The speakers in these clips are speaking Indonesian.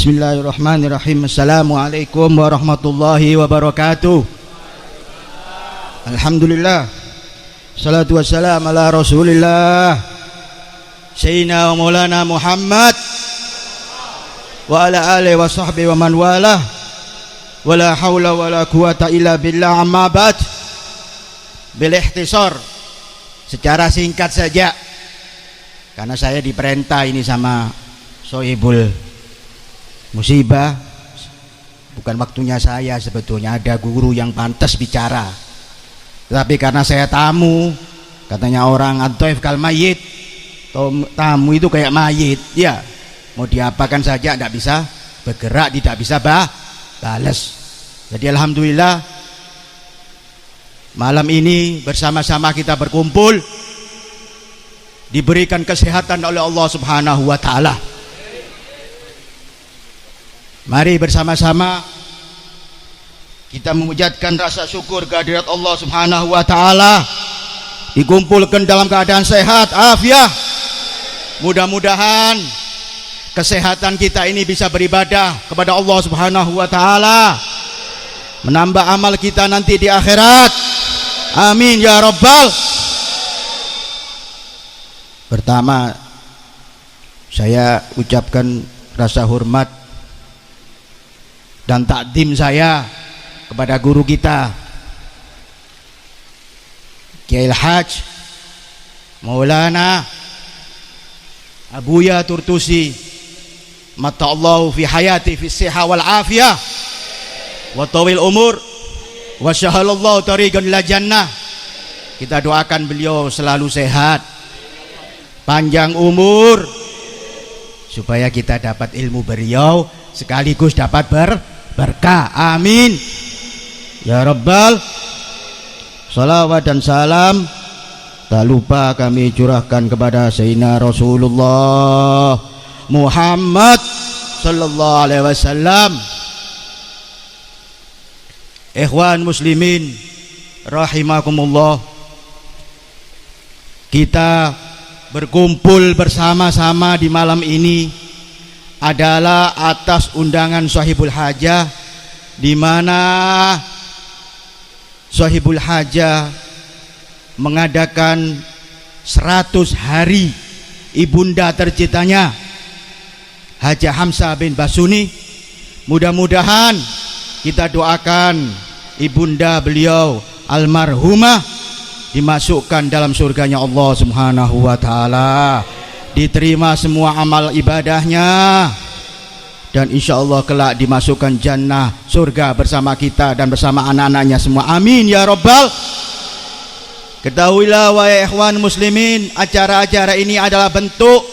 Bismillahirrahmanirrahim. Assalamualaikum warahmatullahi wabarakatuh. Alhamdulillah, salatu wassalam ala rasulillah Sayyidina wa maulana Muhammad wa ala alihi wa sahbihi wa man walah. Wala hawla wala quwata illa billah. Amma ba'd. Bil ikhtisar, secara singkat saja, karena saya diperintah ini sama Sohibul musibah, bukan waktunya saya sebetulnya, ada guru yang pantas bicara, tapi karena saya tamu, katanya orang ad-dhaif kal mayyit, tamu itu kayak mayit ya, mau diapakan saja tidak bisa bergerak, tidak bisa balas. Jadi alhamdulillah malam ini bersama-sama kita berkumpul, diberikan kesehatan oleh Allah Subhanahu wa taala. Mari bersama-sama kita memujikan rasa syukur kehadirat Allah Subhanahu wa taala, dikumpulkan dalam keadaan sehat, afiah. Mudah-mudahan kesehatan kita ini bisa beribadah kepada Allah Subhanahu wa taala, menambah amal kita nanti di akhirat. Amin ya rabbal. Pertama, saya ucapkan rasa hormat dan takdim saya kepada guru kita Kiai Haj Maulana Abuya Turtusi, mata'allahu fi hayati fi siha wal afiyah wa tawil umur wa syahalallahu tariqan ila jannah. Kita doakan beliau selalu sehat, panjang umur, supaya kita dapat ilmu beliau sekaligus dapat berkah. Amin ya rabbal. Salawat dan salam tak lupa kami curahkan kepada Sayyidina Rasulullah Muhammad sallallahu alaihi wasallam. Ikhwan muslimin rahimakumullah, kita berkumpul bersama-sama di malam ini adalah atas undangan Sahibul Hajah, di mana Sahibul Hajah mengadakan 100 hari ibunda tercintanya Hajah Hamzah bin Basuni. Mudah-mudahan kita doakan ibunda beliau almarhumah dimasukkan dalam surganya Allah Subhanahu wa taala, diterima semua amal ibadahnya, dan insya Allah kelak dimasukkan jannah surga bersama kita dan bersama anak-anaknya semua. Amin ya rabbal. Ketahuilah wahai ikhwan muslimin, acara-acara ini adalah bentuk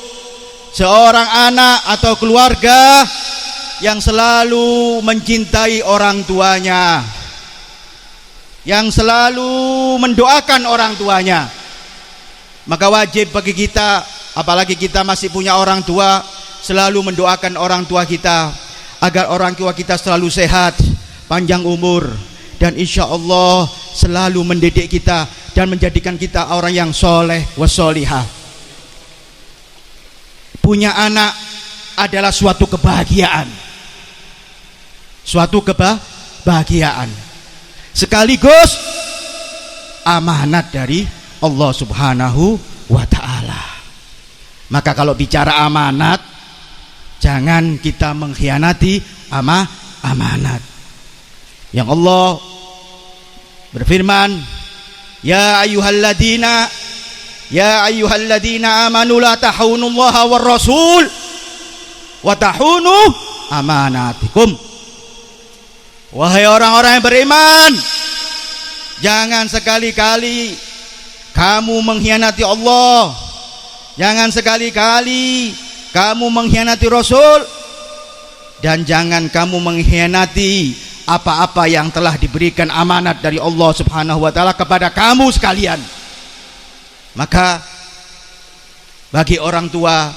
seorang anak atau keluarga yang selalu mencintai orang tuanya, yang selalu mendoakan orang tuanya. Maka wajib bagi kita, apalagi kita masih punya orang tua, selalu mendoakan orang tua kita agar orang tua kita selalu sehat, panjang umur, dan insya Allah selalu mendidik kita dan menjadikan kita orang yang soleh wassolihah. Punya anak adalah suatu kebahagiaan, suatu kebahagiaan, sekaligus amanat dari Allah Subhanahu wa ta'ala. Maka kalau bicara amanat, jangan kita mengkhianati amanat. Yang Allah berfirman, ya ayyuhalladzina amanu la tahunullaha war rasul wa tahunu amanatikum. Wahai orang-orang yang beriman, jangan sekali-kali kamu mengkhianati Allah, jangan sekali-kali kamu mengkhianati Rasul, dan jangan kamu mengkhianati apa-apa yang telah diberikan amanat dari Allah Subhanahu wa taala kepada kamu sekalian. Maka bagi orang tua,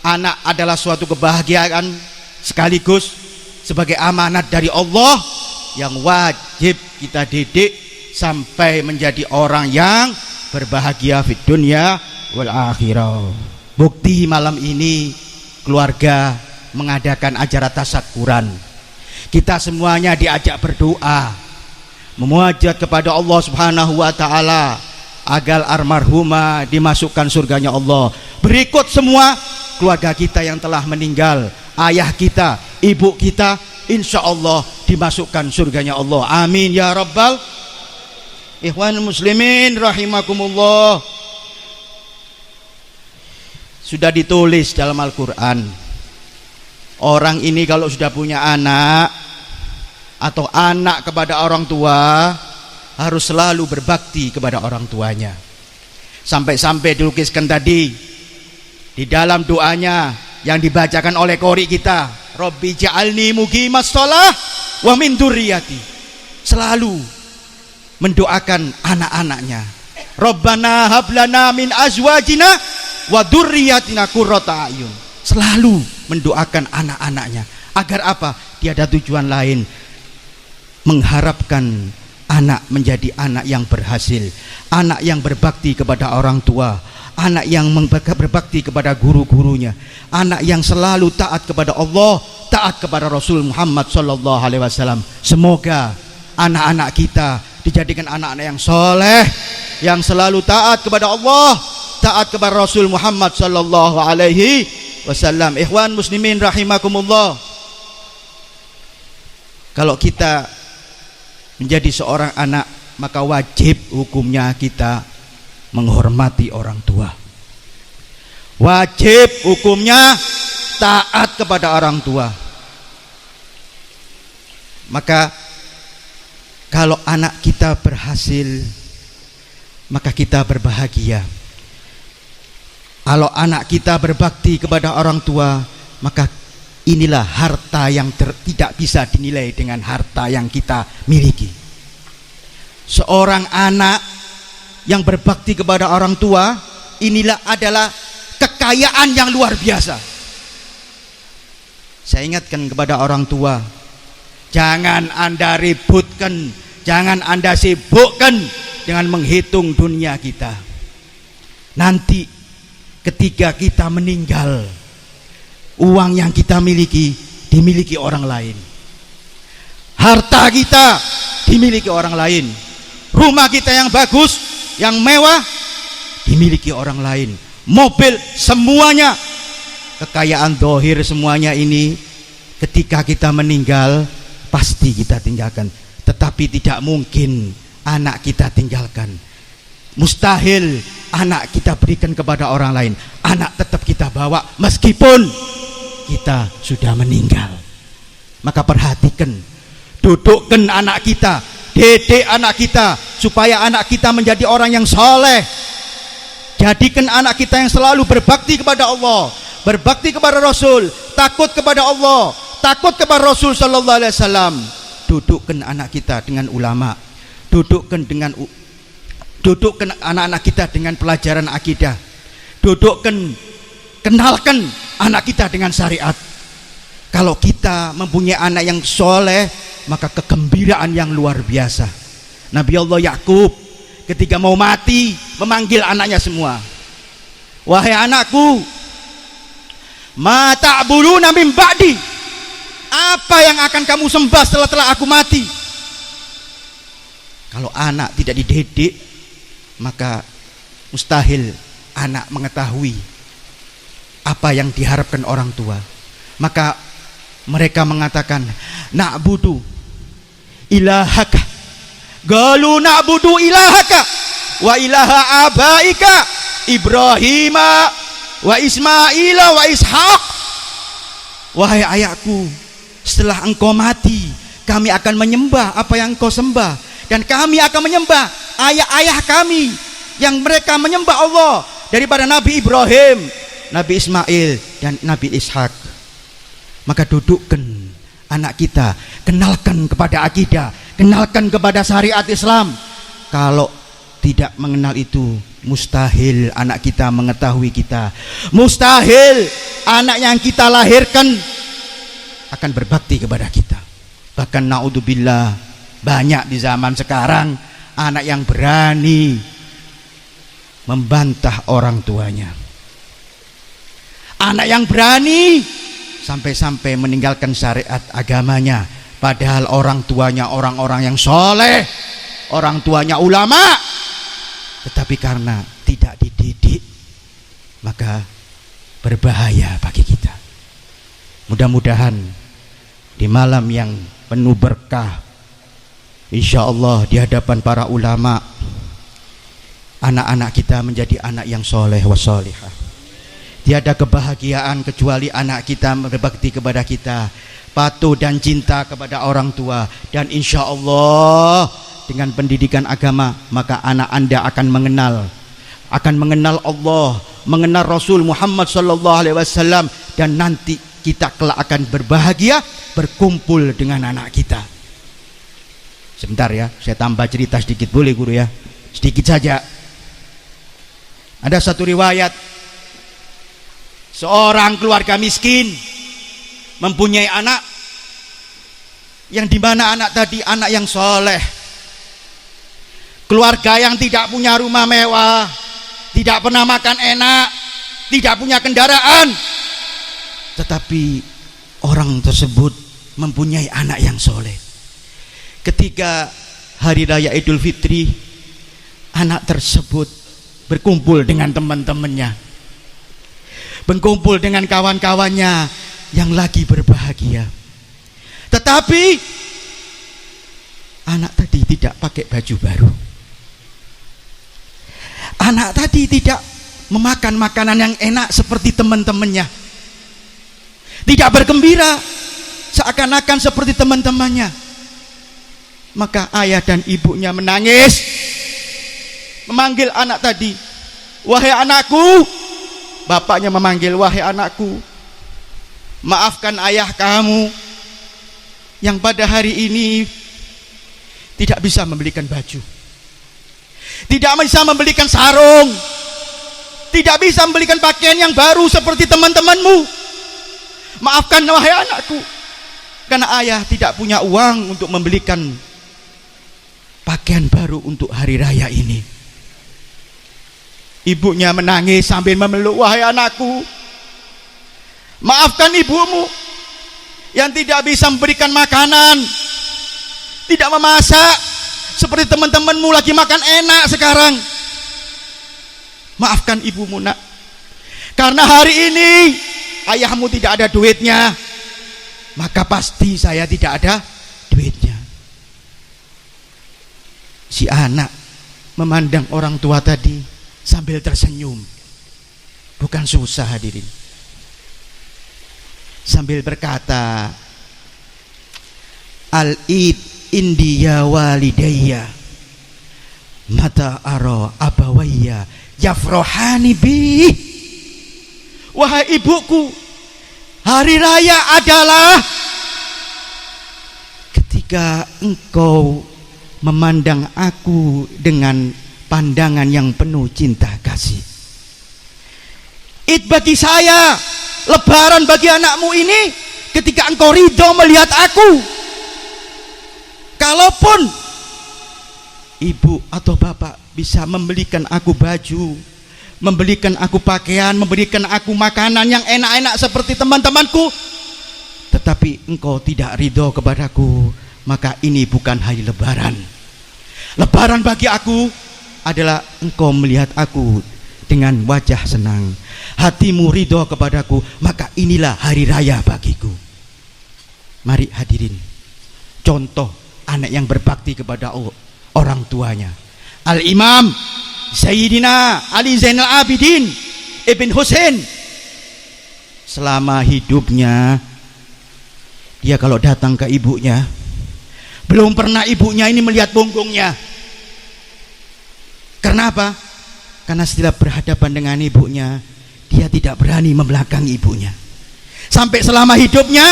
anak adalah suatu kebahagiaan sekaligus sebagai amanat dari Allah yang wajib kita didik sampai menjadi orang yang berbahagia di dunia wal akhirah. Bukti malam ini keluarga mengadakan acara tasyakuran. Kita semuanya diajak berdoa, memunajat kepada Allah Subhanahu wa taala agar almarhumah dimasukkan surganya Allah. Berikut semua keluarga kita yang telah meninggal, ayah kita, ibu kita, insya Allah dimasukkan surganya Allah. Amin ya rabbal. Ikhwan muslimin rahimakumullah. Sudah ditulis dalam Al-Quran, orang ini kalau sudah punya anak atau anak kepada orang tua harus selalu berbakti kepada orang tuanya. Sampai-sampai dilukiskan tadi di dalam doanya yang dibacakan oleh qori kita, Rabbi ja'alni muqimas shalah wa min dzurriyyati. Selalu mendoakan anak-anaknya. Rabbana hablana min azwajina wa dzurriyyatina qurrata a'yun. Selalu mendoakan anak-anaknya. Agar apa? Tiada tujuan lain, mengharapkan anak menjadi anak yang berhasil, anak yang berbakti kepada orang tua, anak yang berbakti kepada guru-gurunya, anak yang selalu taat kepada Allah, taat kepada Rasul Muhammad sallallahu alaihi wasallam. Semoga anak-anak kita dijadikan anak-anak yang soleh, yang selalu taat kepada Allah, taat kepada Rasul Muhammad sallallahu alaihi wasallam. Ikhwan muslimin rahimakumullah. Kalau kita menjadi seorang anak, maka wajib hukumnya kita menghormati orang tua. Wajib hukumnya taat kepada orang tua. Maka kalau anak kita berhasil, maka kita berbahagia. Kalau anak kita berbakti kepada orang tua, maka inilah harta yang tidak bisa dinilai dengan harta yang kita miliki. Seorang anak yang berbakti kepada orang tua, inilah adalah kekayaan yang luar biasa. Saya ingatkan kepada orang tua, jangan Anda ributkan, jangan Anda sibukkan dengan menghitung dunia kita. Nanti ketika kita meninggal, uang yang kita miliki dimiliki orang lain, harta kita dimiliki orang lain, rumah kita yang bagus, yang mewah dimiliki orang lain, mobil, semuanya, kekayaan dohir semuanya ini ketika kita meninggal pasti kita tinggalkan. Tetapi tidak mungkin anak kita tinggalkan, mustahil anak kita berikan kepada orang lain. Anak tetap kita bawa meskipun kita sudah meninggal. Maka perhatikan, dudukkan anak kita, didik anak kita supaya anak kita menjadi orang yang soleh. Jadikan anak kita yang selalu berbakti kepada Allah, berbakti kepada Rasul, takut kepada Allah, takut kepada Rasul sallallahu alaihi wasallam. Dudukkan anak kita dengan ulama, dudukkan anak-anak kita dengan pelajaran akidah, kenalkan anak kita dengan syariat. Kalau kita mempunyai anak yang soleh, maka kegembiraan yang luar biasa. Nabi Allah Yakub ketika mau mati memanggil anaknya semua, wahai anakku, ma ta'buduna min ba'di, apa yang akan kamu sembah setelah aku mati? Kalau anak tidak dididik, maka mustahil anak mengetahui apa yang diharapkan orang tua. Maka mereka mengatakan, na'budu ilahaka, galu na'budu ilahaka wa ilaha abaika Ibrahima wa Ismaila wa Ishaq. Wahai ayahku, setelah engkau mati kami akan menyembah apa yang engkau sembah, dan kami akan menyembah ayah-ayah kami yang mereka menyembah Allah, daripada Nabi Ibrahim, Nabi Ismail, dan Nabi Ishak. Maka dudukkan anak kita, kenalkan kepada akidah, kenalkan kepada syariat Islam. Kalau tidak mengenal itu, mustahil anak kita mengetahui kita, mustahil anak yang kita lahirkan akan berbakti kepada kita. Bahkan naudzubillah, banyak di zaman sekarang anak yang berani membantah orang tuanya, anak yang berani sampai-sampai meninggalkan syariat agamanya, padahal orang tuanya orang-orang yang soleh, orang tuanya ulama, tetapi karena tidak dididik maka berbahaya bagi kita. Mudah-mudahan di malam yang penuh berkah, insya Allah di hadapan para ulama, anak-anak kita menjadi anak yang soleh wa solihah. Tiada kebahagiaan kecuali anak kita berbakti kepada kita, patuh dan cinta kepada orang tua, dan insya Allah dengan pendidikan agama maka anak Anda akan mengenal Allah, mengenal Rasul Muhammad sallallahu alaihi wasallam, dan nanti kita kelak akan berbahagia berkumpul dengan anak kita. Sebentar ya, saya tambah cerita sedikit, boleh guru ya? Sedikit saja. Ada satu riwayat, seorang keluarga miskin mempunyai anak, yang dimana anak tadi anak yang soleh, keluarga yang tidak punya rumah mewah, tidak pernah makan enak, tidak punya kendaraan, tetapi orang tersebut mempunyai anak yang soleh. Ketika hari raya Idul Fitri, anak tersebut berkumpul dengan teman-temannya, berkumpul dengan kawan-kawannya yang lagi berbahagia, tetapi anak tadi tidak pakai baju baru. Anak tadi tidak memakan makanan yang enak seperti teman-temannya, tidak bergembira seakan-akan seperti teman-temannya. Maka ayah dan ibunya menangis, memanggil anak tadi, wahai anakku. Bapaknya memanggil, wahai anakku, maafkan ayah kamu yang pada hari ini tidak bisa membelikan baju, tidak bisa membelikan sarung, tidak bisa membelikan pakaian yang baru seperti teman-temanmu. Maafkan wahai anakku, karena ayah tidak punya uang untuk membelikan pakaian baru untuk hari raya ini. Ibunya menangis sambil memeluk, wahai anakku, maafkan ibumu yang tidak bisa memberikan makanan, tidak memasak seperti teman-temanmu lagi makan enak sekarang. Maafkan ibumu nak, karena hari ini ayahmu tidak ada duitnya, maka pasti saya tidak ada duitnya. Si anak memandang orang tua tadi sambil tersenyum, bukan susah hadirin, sambil berkata, al-id indiya walidayya mata ara abawayya yafrohani bi. Wahai ibuku, hari raya adalah ketika engkau memandang aku dengan pandangan yang penuh cinta kasih. Id bagi saya, lebaran bagi anakmu ini ketika engkau ridho melihat aku. Kalaupun ibu atau bapak bisa membelikan aku baju, membelikan aku pakaian, memberikan aku makanan yang enak-enak seperti teman-temanku, tetapi engkau tidak ridho kepadaku, maka ini bukan hari lebaran. Lebaran bagi aku adalah engkau melihat aku dengan wajah senang, hatimu ridho kepadaku, maka inilah hari raya bagiku. Mari hadirin, contoh anak yang berbakti kepada orang tuanya. Al-Imam Sayyidina Ali Zainal Abidin Ibn Husain, selama hidupnya dia kalau datang ke ibunya, belum pernah ibunya ini melihat punggungnya. Karena apa? Karena setelah berhadapan dengan ibunya, dia tidak berani membelakangi ibunya. Sampai selama hidupnya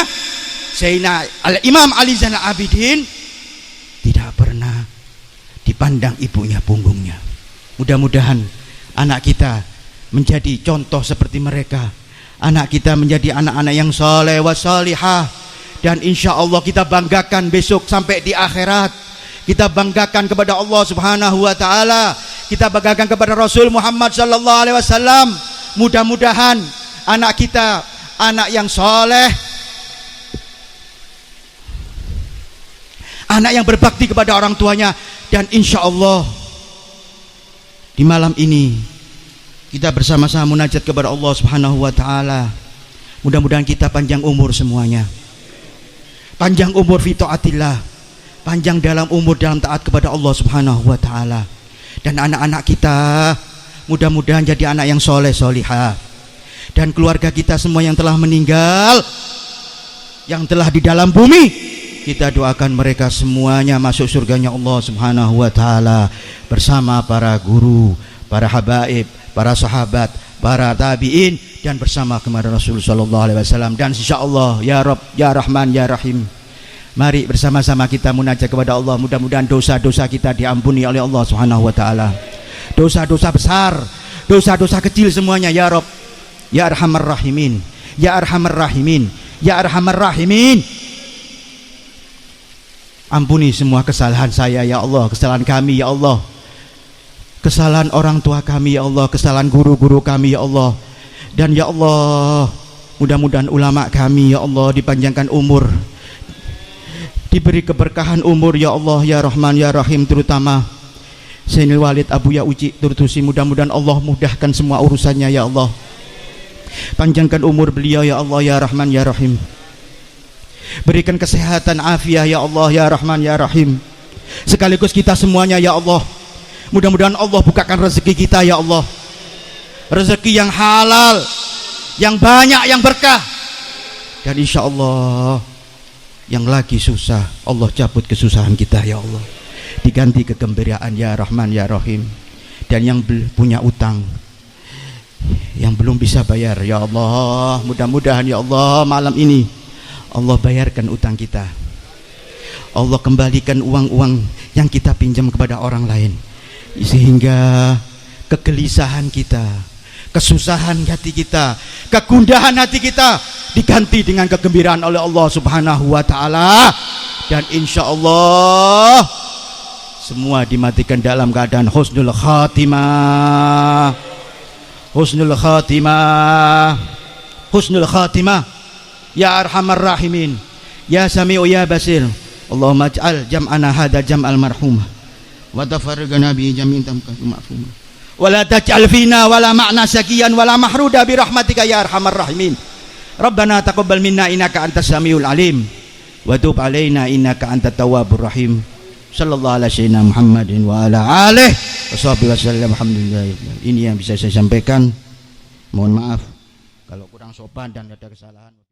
Sayyidina Al-Imam Ali Zainal Abidin tidak pernah dipandang ibunya punggungnya. Mudah-mudahan anak kita menjadi contoh seperti mereka. Anak kita menjadi anak-anak yang saleh wa salihah, dan insya Allah kita banggakan besok sampai di akhirat. Kita banggakan kepada Allah Subhanahu wa taala, kita banggakan kepada Rasul Muhammad sallallahu alaihi wasallam. Mudah-mudahan anak kita anak yang soleh, anak yang berbakti kepada orang tuanya. Dan insya Allah di malam ini kita bersama-sama munajat kepada Allah Subhanahu wa ta'ala. Mudah-mudahan kita panjang umur semuanya, panjang umur fi taatillah, panjang dalam umur dalam taat kepada Allah Subhanahu wa ta'ala. Dan anak-anak kita mudah-mudahan jadi anak yang soleh solihah. Dan keluarga kita semua yang telah meninggal, yang telah di dalam bumi, kita doakan mereka semuanya masuk surganya Allah Subhanahu wa ta'ala bersama para guru, para habaib, para sahabat, para tabi'in, dan bersama kepada Rasul sallallahu alaihi wasallam. Dan insyaallah ya Rabb ya Rahman ya Rahim, mari bersama-sama kita munajat kepada Allah. Mudah-mudahan dosa-dosa kita diampuni oleh Allah Subhanahu wa ta'ala. Dosa-dosa besar, dosa-dosa kecil semuanya ya Rabb ya Arhamar Rahimin, ya Arhamar Rahimin, ya Arhamar Rahimin. Ampuni semua kesalahan saya ya Allah, kesalahan kami ya Allah, kesalahan orang tua kami ya Allah, kesalahan guru-guru kami ya Allah. Dan ya Allah, mudah-mudahan ulama kami ya Allah dipanjangkan umur, diberi keberkahan umur ya Allah ya Rahman ya Rahim. Terutama Sayyidil Walid Abu Ya Uci Turtusi, mudah-mudahan Allah mudahkan semua urusannya ya Allah. Panjangkan umur beliau ya Allah ya Rahman ya Rahim. Berikan kesehatan afiah ya Allah ya Rahman ya Rahim. Sekaligus kita semuanya ya Allah, mudah-mudahan Allah bukakan rezeki kita ya Allah, rezeki yang halal, yang banyak, yang berkah. Dan insya Allah yang lagi susah, Allah cabut kesusahan kita ya Allah, diganti kegembiraan ya Rahman ya Rahim. Dan yang punya utang, yang belum bisa bayar ya Allah, mudah-mudahan ya Allah malam ini Allah bayarkan utang kita, Allah kembalikan uang-uang yang kita pinjam kepada orang lain, sehingga kegelisahan kita, kesusahan hati kita, kegundahan hati kita diganti dengan kegembiraan oleh Allah Subhanahu wa ta'ala. Dan insya Allah semua dimatikan dalam keadaan husnul khatimah, husnul khatimah, husnul khatimah ya Arhamar Rahimin, ya Sami'u ya Basir. Allahumma ij'al jam'ana hadha jam'al marhumah wa tafarraqna bi jami'in tamkatu ma'fumah wa la taj'al fina wala ma'na sakiyan wala mahruda bi rahmatika ya Arhamar Rahimin. Rabbana taqabbal minna innaka antas samiul alim wa tub alaina innaka antat tawwabur rahim. Sallallahu ala sayyidina Muhammadin wa ala alihi washabihi wasallam. Alhamdulillah. Ini yang bisa saya sampaikan. Mohon maaf kalau kurang sopan dan ada kesalahan.